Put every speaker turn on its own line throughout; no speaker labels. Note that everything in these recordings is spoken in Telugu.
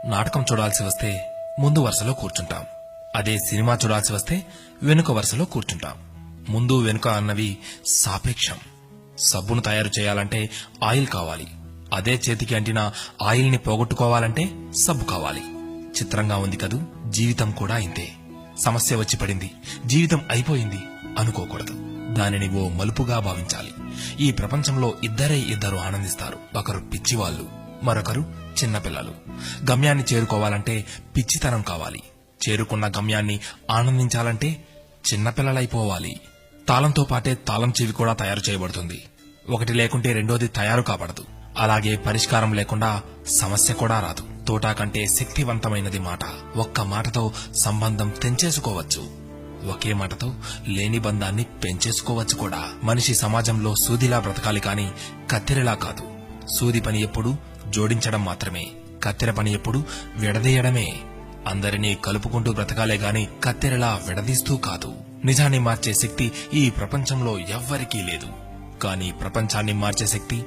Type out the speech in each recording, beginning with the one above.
నాటకం చూడాల్సి వస్తే ముందు వరుసలో కూర్చుంటాం. అదే సినిమా చూడాల్సి వస్తే వెనుక వరుసలో కూర్చుంటాం. ముందు వెనుక అన్నవి సాపేక్షం. సబ్బును తయారు చేయాలంటే ఆయిల్ కావాలి. అదే చేతికి అంటిన ఆయిల్ ని పోగొట్టుకోవాలంటే సబ్బు కావాలి. చిత్రంగా ఉంది కదూ. జీవితం కూడా ఇంతే. సమస్య వచ్చి పడింది, జీవితం అయిపోయింది అనుకోకూడదు. దానిని ఓ మలుపుగా భావించాలి. ఈ ప్రపంచంలో ఇద్దరు ఆనందిస్తారు. ఒకరు పిచ్చివాళ్లు, మరొకరు చిన్నపిల్లలు. గమ్యాన్ని చేరుకోవాలంటే పిచ్చితనం కావాలి. చేరుకున్న గమ్యాన్ని ఆనందించాలంటే చిన్నపిల్లలైపోవాలి. తాళంతో పాటే తాళం చెవి కూడా తయారు చేయబడుతుంది. ఒకటి లేకుంటే రెండోది తయారు కాబడదు. అలాగే పరిష్కారం లేకుండా సమస్య కూడా రాదు. తోటా కంటే శక్తివంతమైనది మాట. ఒక్క మాటతో సంబంధం తెంచేసుకోవచ్చు. ఒకే మాటతో లేని బంధాన్ని పెంచేసుకోవచ్చు కూడా. మనిషి సమాజంలో సూదిలా బ్రతకాలి కాని కత్తెరలా కాదు. సూది పని ఎప్పుడు జోడించడం మాత్రమే, కత్తెర పని ఎప్పుడు విడదీయడమే. అందరినీ కలుపుకుంటూ బ్రతకాలే గాని కత్తెరలా విడదీస్తూ కాదు. నిజాన్ని మార్చే శక్తి ఈ ప్రపంచంలో ఎవ్వరికీ లేదు. కాని ప్రపంచాన్ని మార్చే శక్తి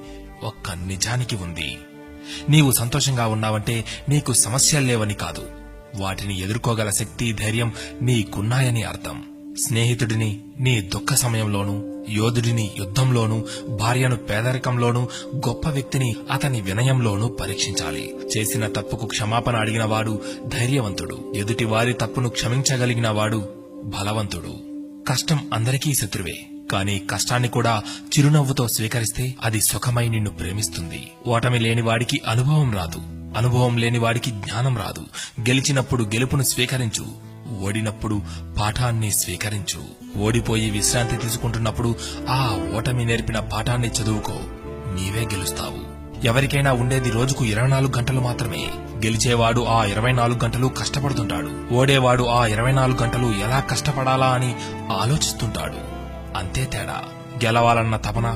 ఒక్క నిజానికి ఉంది. నీవు సంతోషంగా ఉన్నావంటే నీకు సమస్యల్లేవని కాదు, వాటిని ఎదుర్కోగల శక్తి, ధైర్యం నీకున్నాయని అర్థం. స్నేహితుడిని నీ దుఃఖ సమయంలోనూ, యోధుడిని యుద్ధంలోనూ, భార్యను పేదరికంలోనూ, గొప్ప వ్యక్తిని అతని వినయంలోనూ పరీక్షించాలి. చేసిన తప్పుకు క్షమాపణ అడిగినవాడు ధైర్యవంతుడు. ఎదుటి వారి తప్పును క్షమించగలిగిన వాడు బలవంతుడు. కష్టం అందరికీ శత్రువే, కాని కష్టాన్ని కూడా చిరునవ్వుతో స్వీకరిస్తే అది సుఖమై నిన్ను ప్రేమిస్తుంది. ఓటమి లేనివాడికి అనుభవం రాదు, అనుభవం లేనివాడికి జ్ఞానం రాదు. గెలిచినప్పుడు గెలుపును స్వీకరించు, ఓడినప్పుడు పాఠాన్ని స్వీకరించు. ఓడిపోయి విశ్రాంతి తీసుకుంటున్నప్పుడు ఆ ఓటమి నేర్పిన పాఠాన్ని చదువుకో. నీవే గెలుస్తావు. ఎవరికైనా ఉండేది రోజుకు 24 గంటలు మాత్రమే. గెలిచేవాడు ఆ 24 గంటలు కష్టపడుతుంటాడు. ఓడేవాడు ఆ 24 గంటలు ఎలా కష్టపడాలా అని ఆలోచిస్తుంటాడు. అంతే తేడా. గెలవాలన్న తపన,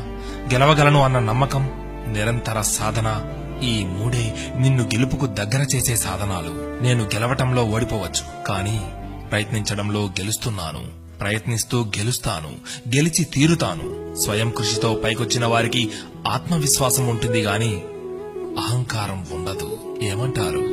గెలవగలను అన్న నమ్మకం, నిరంతర సాధన, ఈ మూడే నిన్ను గెలుపుకు దగ్గర చేసే సాధనాలు. నేను గెలవటంలో ఓడిపోవచ్చు, కానీ ప్రయత్నించడంలో గెలుస్తున్నాను. ప్రయత్నిస్తూ గెలుస్తాను, గెలిచి తీరుతాను. స్వయం కృషితో పైకొచ్చిన వారికి ఆత్మవిశ్వాసం ఉంటుంది గాని అహంకారం ఉండదు. ఏమంటారు?